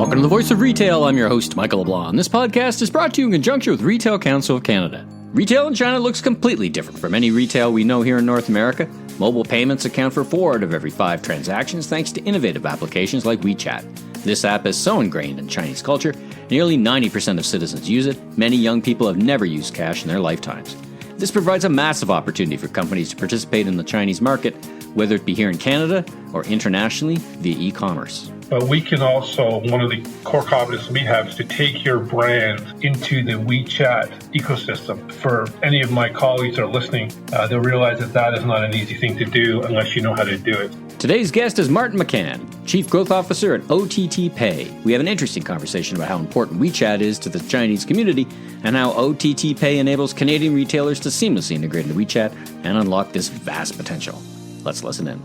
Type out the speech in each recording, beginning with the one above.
Welcome to the Voice of Retail. I'm your host, Michael LeBlanc. This podcast is brought to you in conjunction with Retail Council of Canada. Retail in China looks completely different from any retail we know here in North America. Mobile payments account for 4 out of every 5 transactions thanks to innovative applications like WeChat. This app is so ingrained in Chinese culture, nearly 90% of citizens use it. Many young people have never used cash in their lifetimes. This provides a massive opportunity for companies to participate in the Chinese market, whether it be here in Canada or internationally via eCommerce. But we can also, one of the core competencies we have is to take your brand into the WeChat ecosystem. For any of my colleagues that are listening, they'll realize that that is not an easy thing to do unless you know how to do it. Today's guest is Martin McCann, Chief Growth Officer at OTT Pay. We have an interesting conversation about how important WeChat is to the Chinese community and how OTT Pay enables Canadian retailers to seamlessly integrate into WeChat and unlock this vast potential. Let's listen in.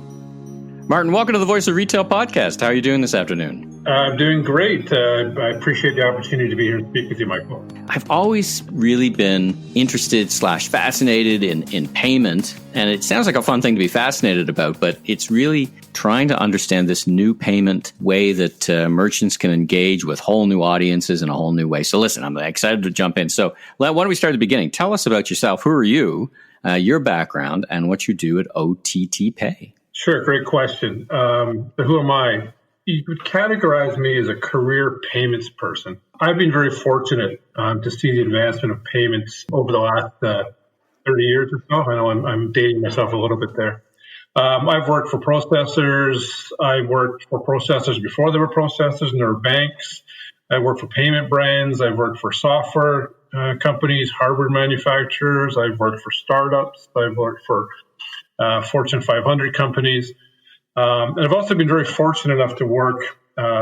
Martin, welcome to the Voice of Retail podcast. How are you doing this afternoon? I'm doing great. I appreciate the opportunity to be here and speak with you, Michael. I've always really been interested / fascinated in payment, and it sounds like a fun thing to be fascinated about, but it's really trying to understand this new payment way that merchants can engage with whole new audiences in a whole new way. So listen, I'm excited to jump in. So why don't we start at the beginning? Tell us about yourself. Who are you, your background, and what you do at OTT Pay? Sure, great question. Who am I? You could categorize me as a career payments person. I've been very fortunate to see the advancement of payments over the last 30 years or so. I know I'm dating myself a little bit there. I've worked for processors. I worked for processors before there were processors and there were banks. I worked for payment brands. I've worked for software companies, hardware manufacturers. I've worked for startups. I've worked for Fortune 500 companies. And I've also been very fortunate enough to work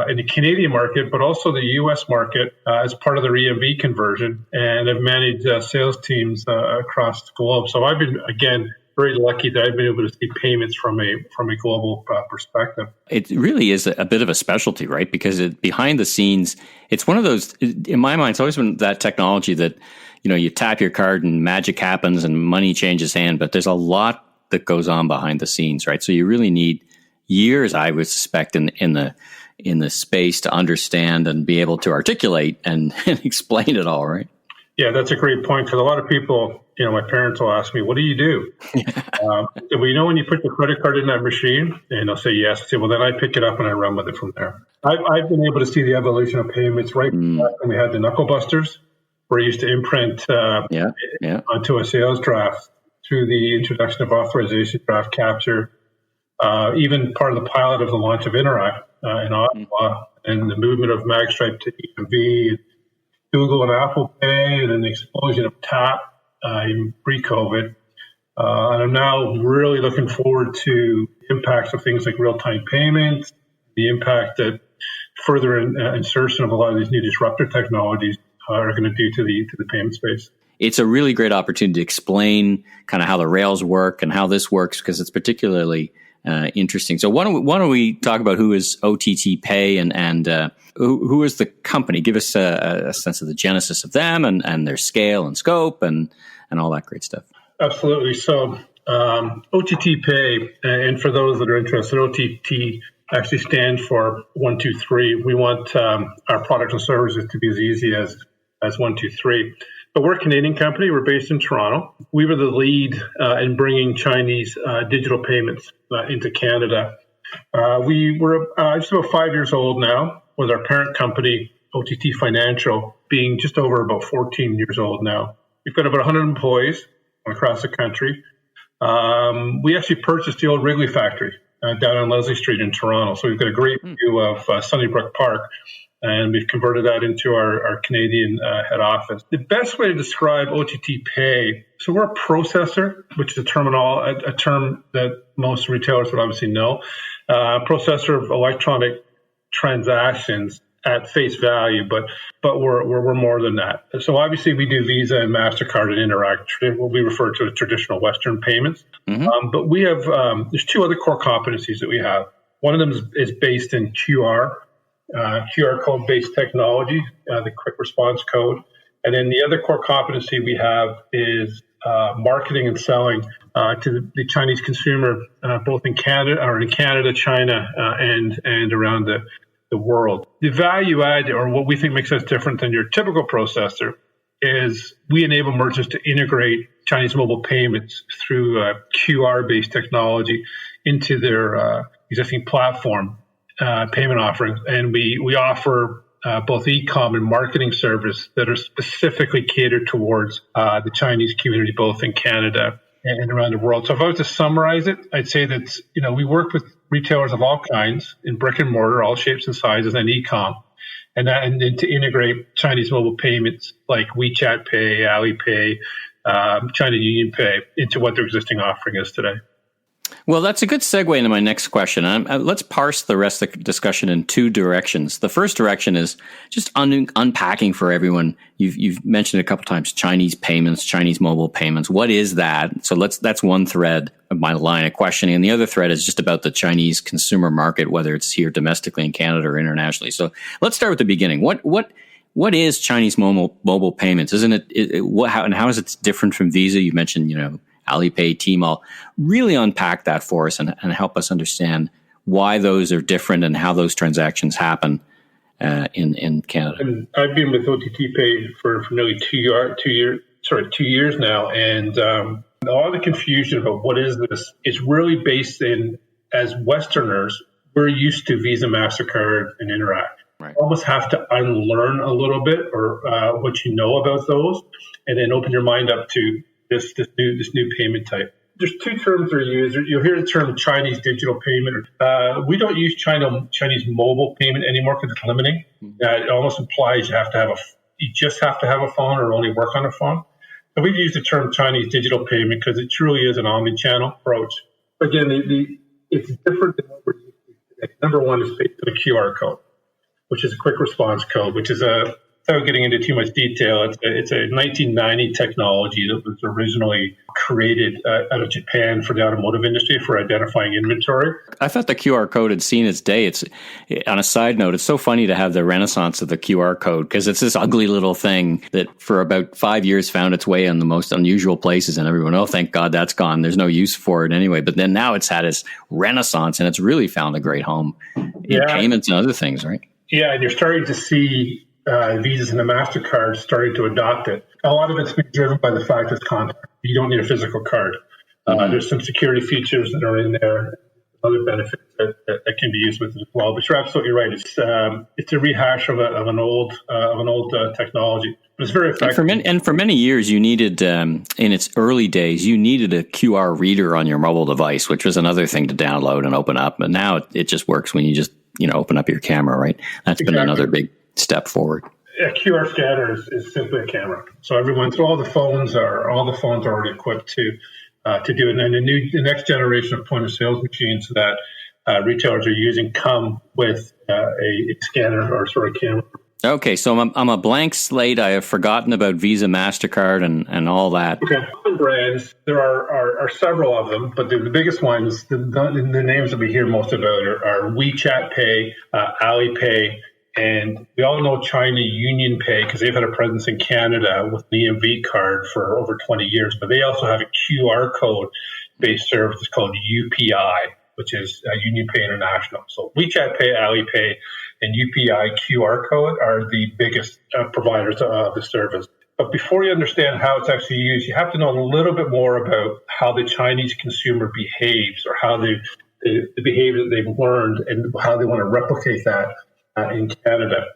in the Canadian market, but also the U.S. market as part of the EMV conversion. And I've managed sales teams across the globe. So I've been, again, very lucky that I've been able to see payments from a global perspective. It really is a bit of a specialty, right? Because behind the scenes, it's one of those, in my mind, it's always been that technology that, you tap your card and magic happens and money changes hand, but there's a lot that goes on behind the scenes, right? So you really need years, I would suspect, in the space to understand and be able to articulate and explain it all, right? Yeah, that's a great point. Because a lot of people, my parents will ask me, "What do you do?" Well, when you put your credit card in that machine, and they'll say yes. I say, well, then I pick it up and I run with it from there. I've been able to see the evolution of payments right back when we had the knuckle busters, where you used to imprint onto a sales draft, through the introduction of authorization, draft capture, even part of the pilot of the launch of Interact in Ottawa, and the movement of Magstripe to EMV, Google and Apple Pay, and then the explosion of TAP in pre-COVID. And I'm now really looking forward to impacts of things like real-time payments, the impact that further insertion of a lot of these new disruptor technologies are going to do to the payment space. It's a really great opportunity to explain kind of how the rails work and how this works, because it's particularly interesting. So why don't we talk about who is OTT Pay and who is the company? Give us a sense of the genesis of them and their scale and scope and all that great stuff. Absolutely. So OTT Pay, and for those that are interested, OTT actually stands for 1, 2, 3. We want our products and services to be as easy as 1, 2, 3. But we're a Canadian company. We're based in Toronto. We were the lead in bringing Chinese digital payments into Canada. We were just about 5 years old now, with our parent company, OTT Financial, being just over about 14 years old now. We've got about 100 employees across the country. We actually purchased the old Wrigley factory down on Leslie Street in Toronto. So we've got a great view of Sunnybrook Park. And we've converted that into our Canadian head office. The best way to describe OTT Pay, so we're a processor, which is a term that most retailers would obviously know, processor of electronic transactions at face value, but we're more than that. So obviously we do Visa and MasterCard and Interact, what we refer to as traditional Western payments. But we have, there's 2 other core competencies that we have. One of them is based in QR code-based technology, the quick response code. And then the other core competency we have is marketing and selling to the Chinese consumer, both in Canada, China, and around the the world. The value add, or what we think makes us different than your typical processor, is we enable merchants to integrate Chinese mobile payments through QR-based technology into their existing platform payment offerings. And we offer both e-com and marketing service that are specifically catered towards the Chinese community, both in Canada and around the world. So if I was to summarize it, I'd say that, we work with retailers of all kinds in brick and mortar, all shapes and sizes, and e-com. And then to integrate Chinese mobile payments like WeChat Pay, Alipay, China Union Pay into what their existing offering is today. Well, that's a good segue into my next question. Let's parse the rest of the discussion in two directions. The first direction is just unpacking for everyone. You've mentioned a couple times Chinese payments, Chinese mobile payments. What is that? So that's one thread of my line of questioning. And the other thread is just about the Chinese consumer market, whether it's here domestically in Canada or internationally. So let's start with the beginning. What is Chinese mobile payments? Isn't it how is it different from Visa? You mentioned, Alipay, Tmall. Really unpack that for us and help us understand why those are different and how those transactions happen in Canada. And I've been with OTT Pay for nearly 2 years now, and a lot of the confusion about what is this is really based in, as Westerners, we're used to Visa, MasterCard, and Interact. Right. You almost have to unlearn a little bit or what you know about those, and then open your mind up to this new payment type. There's two terms that are used. You'll hear the term Chinese digital payment. We don't use Chinese mobile payment anymore because it's limiting. It almost implies you just have to have a phone or only work on a phone. So we use the term Chinese digital payment because it truly is an omni-channel approach. Again, it's different than what we're used to today. Number one is based on a QR code, which is a quick response code, which is without getting into too much detail, it's a 1990 technology that was originally created out of Japan for the automotive industry for identifying inventory. I thought the QR code had seen its day. It's on a side note, it's so funny to have the renaissance of the QR code because it's this ugly little thing that for about 5 years found its way in the most unusual places, and everyone, oh, thank God that's gone. There's no use for it anyway. But then now it's had its renaissance, and it's really found a great home in payments and other things, right? Yeah, and you're starting to see Visas and the MasterCard starting to adopt it. A lot of it's been driven by the fact it's contact. You don't need a physical card. There's some security features that are in there, other benefits that can be used with it as well. But you're absolutely right. It's a rehash of an old technology. But it's very effective. And for many years, you needed in its early days, you needed a QR reader on your mobile device, which was another thing to download and open up. But now it just works when you just open up your camera, right? That's been another big step forward. A QR scanner is simply a camera. So all the phones are already equipped to do it. And the next generation of point of sales machines that retailers are using come with a scanner or sort of camera. Okay, so I'm a blank slate. I have forgotten about Visa, MasterCard, and all that. Okay, common brands. There are several of them, but the biggest ones, the names that we hear most about are WeChat Pay, Alipay. And we all know China Union Pay because they've had a presence in Canada with the EMV card for over 20 years. But they also have a QR code-based service called UPI, which is Union Pay International. So WeChat Pay, Alipay, and UPI QR code are the biggest providers of the service. But before you understand how it's actually used, you have to know a little bit more about how the Chinese consumer behaves or how the behavior that they've learned and how they want to replicate that in Canada.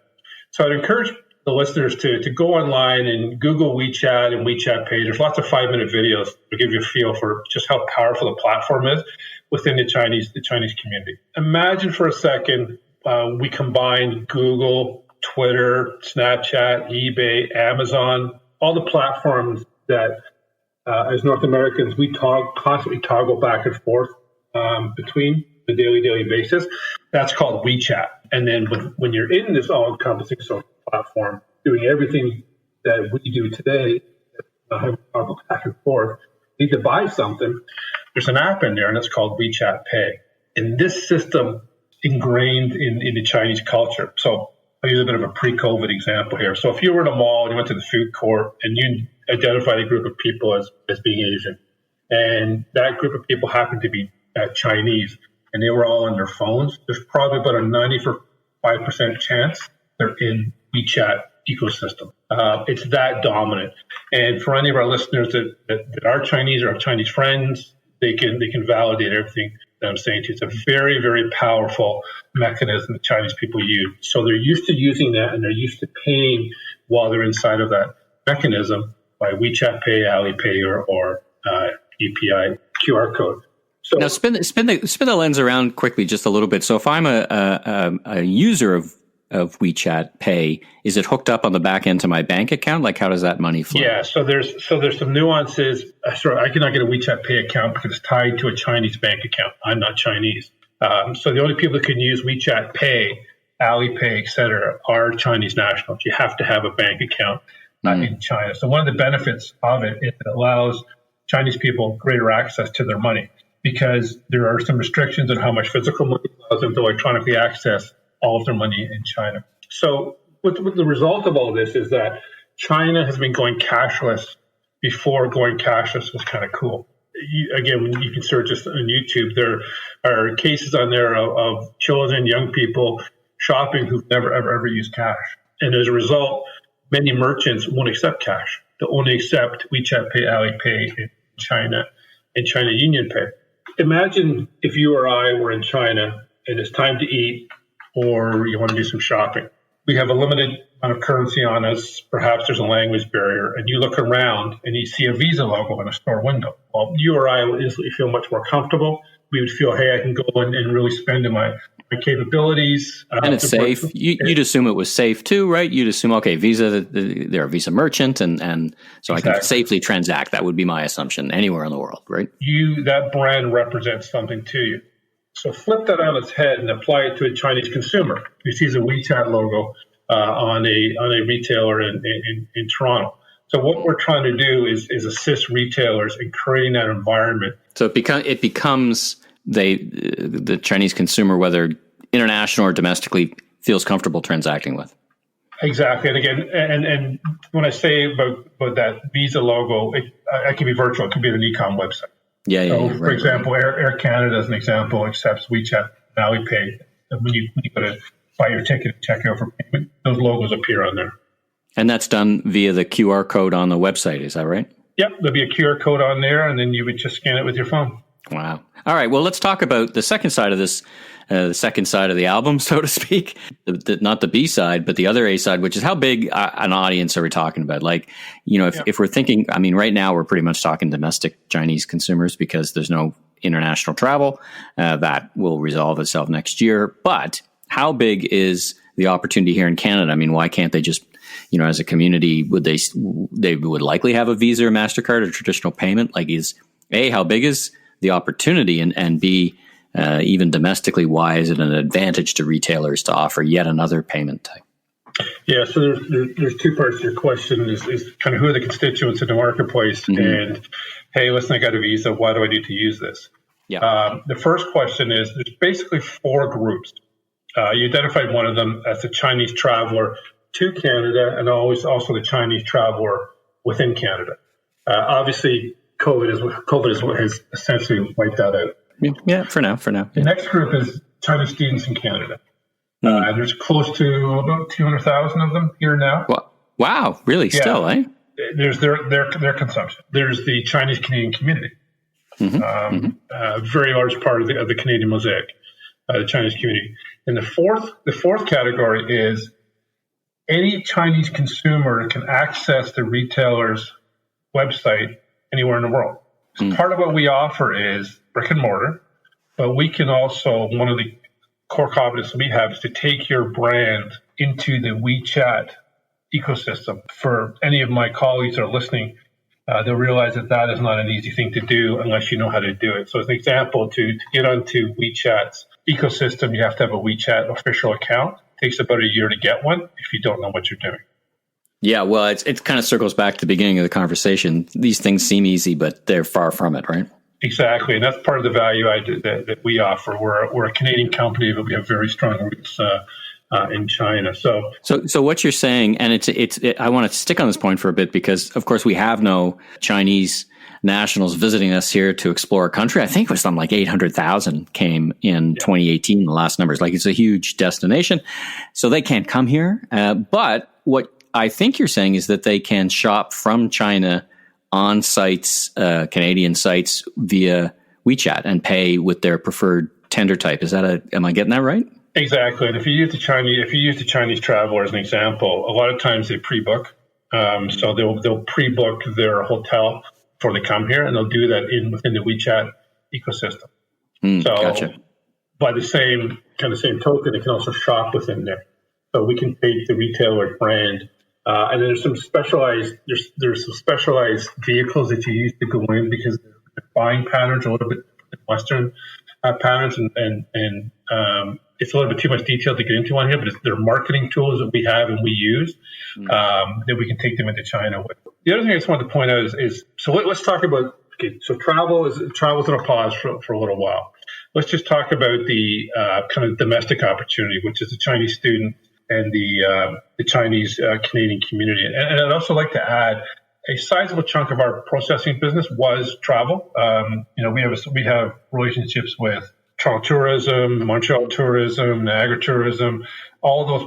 So I'd encourage the listeners to go online and Google WeChat and WeChat Pay. There's lots of 5-minute videos to give you a feel for just how powerful the platform is within the Chinese community. Imagine for a second we combine Google, Twitter, Snapchat, eBay, Amazon, all the platforms that as North Americans we constantly toggle back and forth between the daily basis. That's called WeChat. And then when you're in this all-encompassing social platform, doing everything that we do today, toggle back and forth, need to buy something, there's an app in there, and it's called WeChat Pay. And this system ingrained in the Chinese culture. So I'll use a bit of a pre-COVID example here. So if you were in a mall and you went to the food court and you identified a group of people as being Asian, and that group of people happened to be Chinese, and they were all on their phones, there's probably about a 95% 5% chance they're in WeChat ecosystem. It's that dominant. And for any of our listeners that are Chinese or have Chinese friends, they can validate everything that I'm saying to you. It's a very, very powerful mechanism that Chinese people use. So they're used to using that, and they're used to paying while they're inside of that mechanism by WeChat Pay, Alipay, or UPI QR code. So now spin the lens around quickly just a little bit. So if I'm a user of WeChat Pay, is it hooked up on the back end to my bank account? Like, how does that money flow? Yeah, so there's some nuances. Sorry, I cannot get a WeChat Pay account because it's tied to a Chinese bank account. I'm not Chinese. So the only people that can use WeChat Pay, Alipay, et cetera, are Chinese nationals. You have to have a bank account in China. So one of the benefits of it is it allows Chinese people greater access to their money because there are some restrictions on how much physical money allows them to electronically access all of their money in China. So what the result of all this is that China has been going cashless before going cashless was kind of cool. Again, you can search this on YouTube. There are cases on there of children, young people shopping who've never, ever used cash. And as a result, many merchants won't accept cash. They'll only accept WeChat Pay, Alipay in China, and China Union Pay. Imagine if you or I were in China and it's time to eat, or you want to do some shopping. We have a limited amount of currency on us. Perhaps there's a language barrier, and you look around and you see a Visa logo in a store window. Well, you or I would instantly feel much more comfortable. We would feel, hey, I can go in and really spend in my capabilities. And it's safe. You'd assume it was safe too, right? You'd assume, okay, Visa, they're a Visa merchant, and so exactly. I can safely transact. That would be my assumption anywhere in the world, right? That brand represents something to you. So flip that on its head and apply it to a Chinese consumer who sees a WeChat logo on a retailer in Toronto. So what we're trying to do is assist retailers in creating that environment. So it becomes the Chinese consumer, whether international or domestically, feels comfortable transacting with. Exactly. And again, and when I say about that Visa logo, it can be virtual. It could be an e-com website. Yeah. For example, Air Canada, as an example, accepts WeChat and Alipay. And when you go to buy your ticket and check out for payment, those logos appear on there. And that's done via the QR code on the website. Is that right? Yep. There'll be a QR code on there, and then you would just scan it with your phone. Wow. All right. Well, let's talk about the second side of this, the second side of the album, so to speak. Not the B side, but the other A side, which is how big an audience are we talking about? Like, if we're thinking, I mean, right now we're pretty much talking domestic Chinese consumers because there's no international travel. That will resolve itself next year. But how big is the opportunity here in Canada? I mean, why can't they just, as a community, they would likely have a Visa or MasterCard or traditional payment? Like, how big is the opportunity, and B, even domestically, why is it an advantage to retailers to offer yet another payment type? Yeah, so there's two parts to your question. Is kind of who are the constituents in the marketplace, and hey, listen, I got a Visa. Why do I need to use this? Yeah. The first question is there's basically four groups. You identified one of them as the Chinese traveler to Canada, and always also the Chinese traveler within Canada. Obviously, COVID is what has essentially wiped that out. Yeah, for now. Yeah. The next group is Chinese students in Canada. There's close to about 200,000 of them here now. Wow, really? Yeah. Still, eh? There's their consumption. There's the Chinese Canadian community. A very large part of the Canadian mosaic, the Chinese community. And the fourth category is any Chinese consumer can access the retailer's website anywhere in the world. So part of what we offer is brick and mortar, but we can also, one of the core competencies we have is to take your brand into the WeChat ecosystem. For any of my colleagues that are listening, they'll realize that is not an easy thing to do unless you know how to do it. So as an example, to get onto WeChat's ecosystem, you have to have a WeChat official account. It takes about a year to get one if you don't know what you're doing. Yeah, well, it kind of circles back to the beginning of the conversation. These things seem easy, but they're far from it, right? Exactly, and that's part of the value that we offer. We're a Canadian company, but we have very strong roots in China. So what you're saying, and I want to stick on this point for a bit because, of course, we have no Chinese nationals visiting us here to explore a country. I think it was something like 800,000 came in 2018, the last numbers. Like, it's a huge destination. So they can't come here. But what I think you're saying is that they can shop from China on sites, Canadian sites, via WeChat and pay with their preferred tender type. Am I getting that right? Exactly. And if you use the Chinese traveler as an example, a lot of times they pre-book. So they'll pre-book their hotel before they come here, and they'll do that within the WeChat ecosystem. So gotcha. by the same token, it can also shop within there. So we can take the retailer brand, and there's some specialized vehicles that you use to go in, because the buying patterns are a little bit Western patterns, and it's a little bit too much detail to get into on here, but they're marketing tools that we have and we use that we can take them into China with. The other thing I just wanted to point out is so let's talk about, so travel's on a pause for a little while. Let's just talk about the kind of domestic opportunity, which is the Chinese student and the Chinese Canadian community. And I'd also like to add, a sizable chunk of our processing business was travel. We have relationships with Toronto Tourism, Montreal Tourism, Niagara Tourism, all those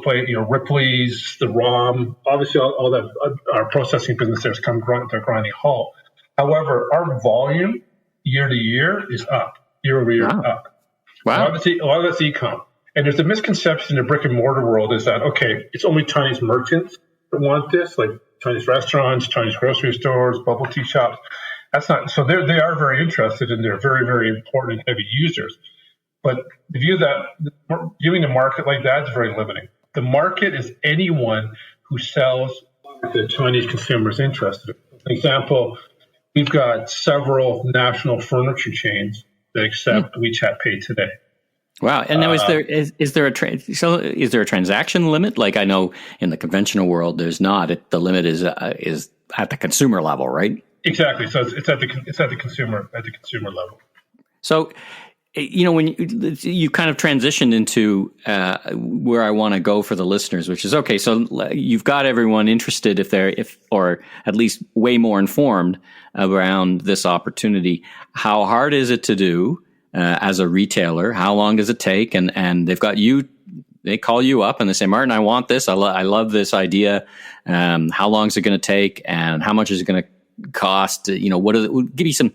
Ripley's, the ROM. Obviously, all that our processing business there has come to a grinding halt. However, our volume year to year is up, year over year up. Wow. Obviously, a lot of that's e-com. And there's a misconception in the brick and mortar world is that, okay, it's only Chinese merchants that want this, like Chinese restaurants, Chinese grocery stores, bubble tea shops. That's not, so they are very interested, and they're very, very important and heavy users. But viewing the market like that is very limiting. The market is anyone who sells the Chinese consumers interested. For example, we've got several national furniture chains that accept WeChat Pay today. Wow! And now, is there a transaction limit? Like, I know in the conventional world, there's not. The limit is at the consumer level, right? Exactly. So it's at the consumer level. So, when you kind of transitioned into where I want to go for the listeners, which is, okay, so you've got everyone interested or at least way more informed around this opportunity. How hard is it to do as a retailer? How long does it take? And they've got you. They call you up and they say, Martin, I want this. I love this idea. How long is it going to take? And how much is it going to cost? Give me some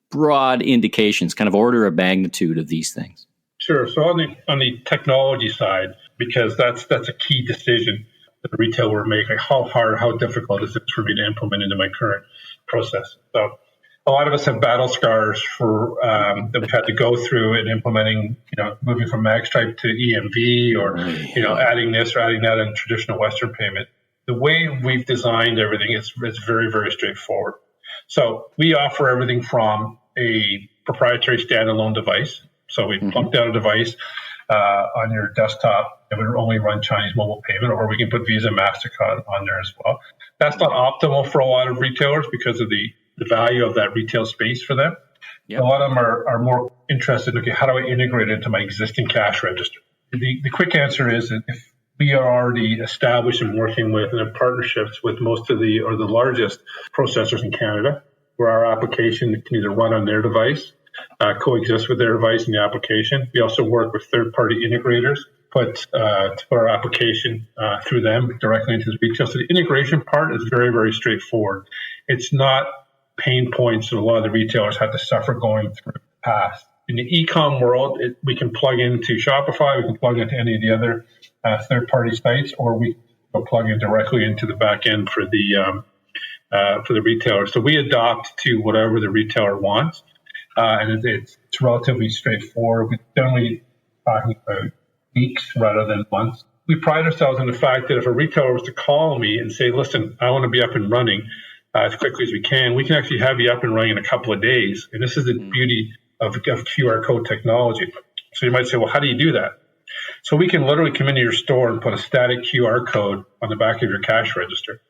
broad indications, kind of order of magnitude of these things. Sure. So on the technology side, because that's a key decision that the retailer will make, like how difficult is it for me to implement into my current process? So a lot of us have battle scars that we've had to go through in implementing, moving from MagStripe to EMV, or, adding this or adding that in traditional Western payment. The way we've designed everything is very, very straightforward. So we offer everything from a proprietary standalone device. So we plunk down a device on your desktop, and we only run Chinese mobile payment, or we can put Visa, MasterCard on there as well. That's not optimal for a lot of retailers because of the value of that retail space for them. Yep. A lot of them are more interested in, okay, how do I integrate it into my existing cash register? The quick answer is that if we are already established and working with and have partnerships with most of the largest processors in Canada, where our application can either run on their device, coexist with their device in the application. We also work with third-party integrators to put our application through them directly into the retail. So the integration part is very, very straightforward. It's not pain points that a lot of the retailers have to suffer going through the past. In the e-com world, we can plug into Shopify, we can plug into any of the other third-party sites, or we can plug in directly into the back end for the retailer. So we adopt to whatever the retailer wants, and it's relatively straightforward. We're generally talking about weeks rather than months. We pride ourselves on the fact that if a retailer was to call me and say, listen, I want to be up and running as quickly as we can actually have you up and running in a couple of days. And this is the beauty of QR code technology. So you might say, well, how do you do that? So we can literally come into your store and put a static QR code on the back of your cash register.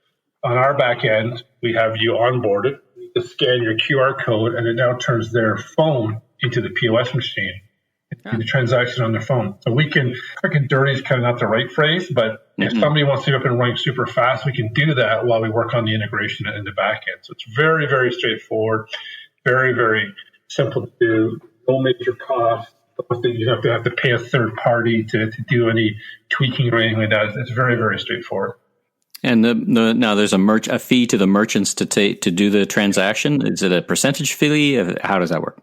On our back end, we have you onboarded to scan your QR code, and it now turns their phone into the POS machine. do the transaction on their phone. So quick and dirty is kind of not the right phrase, but if somebody wants to get up and running super fast, we can do that while we work on the integration in the back end. So it's very, very straightforward, very, very simple to do, no major cost. You don't have to pay a third party to do any tweaking or anything like that. It's very, very straightforward. And now there's a fee to the merchants to do the transaction. Is it a percentage fee? How does that work?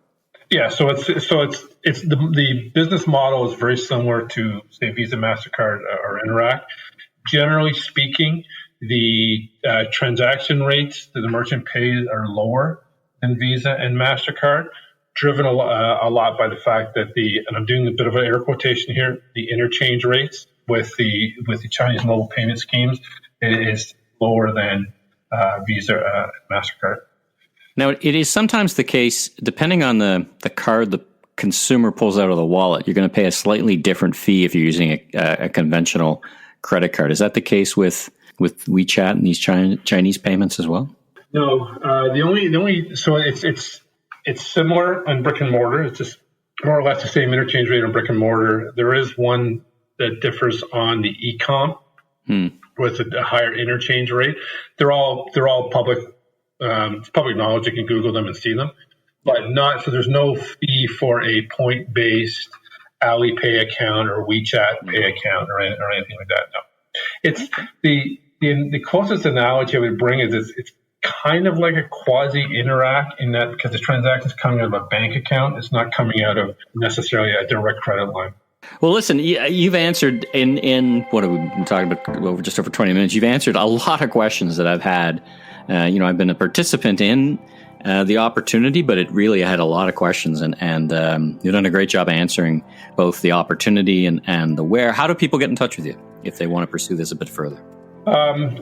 Yeah, so it's the business model is very similar to, say, Visa, MasterCard, or Interac. Generally speaking, the transaction rates that the merchant pays are lower than Visa and MasterCard, driven a lot by the fact that and I'm doing a bit of an air quotation here, the interchange rates with the Chinese mobile payment schemes is lower than Visa, MasterCard. Now, it is sometimes the case, depending on the card the consumer pulls out of the wallet, you're going to pay a slightly different fee if you're using a conventional credit card. Is that the case with WeChat and these Chinese payments as well? No, so it's similar on brick and mortar. It's just more or less the same interchange rate on brick and mortar. There is one that differs on the e-com with a higher interchange rate. They're all public. It's public knowledge. You can Google them and see them, but not. So there's no fee for a point-based Alipay account or WeChat Pay account or anything like that. No, it's the closest analogy I would bring is it's kind of like a quasi Interac in that, because the transaction is coming out of a bank account. It's not coming out of necessarily a direct credit line. Well, listen, you've answered in what have we been talking about over just over 20 minutes. You've answered a lot of questions that I've had. I've been a participant in the opportunity, but I had a lot of questions, and you've done a great job answering both the opportunity and the where. How do people get in touch with you if they want to pursue this a bit further?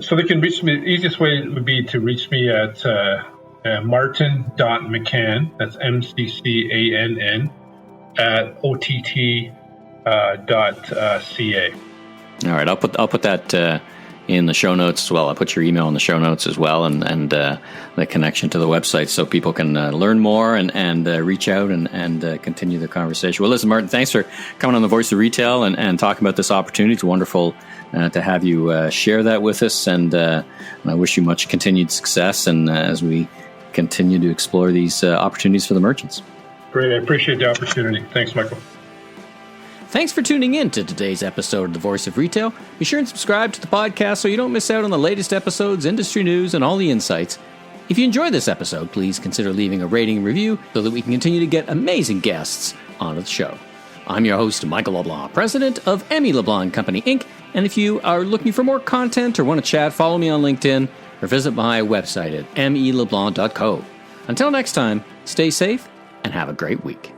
So they can reach me. The easiest way would be to reach me at martin.mccann, that's MCCANN, at OTT.ca. All right, I'll put that in the show notes as well. I'll put your email in the show notes as well, and the connection to the website so people can learn more and reach out and continue the conversation. Well, listen, Martin, thanks for coming on the Voice of Retail and talking about this opportunity. It's wonderful to have you share that with us, and I wish you much continued success and as we continue to explore these opportunities for the merchants. Great. I appreciate the opportunity. Thanks, Michael. Thanks for tuning in to today's episode of The Voice of Retail. Be sure and subscribe to the podcast so you don't miss out on the latest episodes, industry news, and all the insights. If you enjoyed this episode, please consider leaving a rating and review so that we can continue to get amazing guests onto the show. I'm your host, Michael LeBlanc, president of LeBlanc Company Inc. And if you are looking for more content or want to chat, follow me on LinkedIn or visit my website at meleblanc.co. Until next time, stay safe and have a great week.